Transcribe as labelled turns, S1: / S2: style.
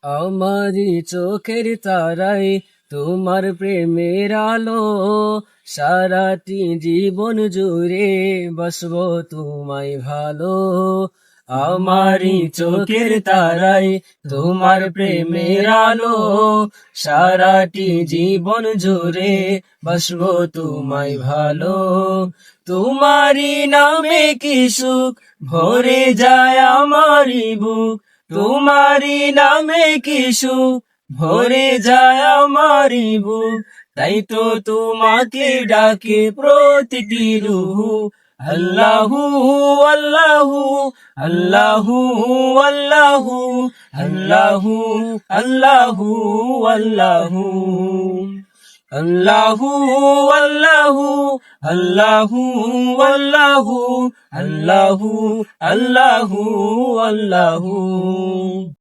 S1: আমারি চোখের তারাই তোমার প্রেমের আলো, সারাটি জীবন জুড়ে বাসবো তোমায় ভালো। আমারি চোখের তারাই তোমার প্রেমের আলো, সারাটি জীবন জুড়ে বাসবো তোমায় ভালো। তোমারি নামে কি সুখ ভরে যায় আমারি বুক, তোমারি নামে কি সুখ ভরে যায় আমারি বুক, তাই তো তোমাকে ডাকে প্রতিটি রুহু। আল্লাহু আল্লাহু আল্লাহু আল্লাহু আল্লাহু আল্লাহু আল্লাহু আল্লাহু আল্লাহু আল্লাহু আল্লাহু আল্লাহু আল্লাহু আল্লাহু।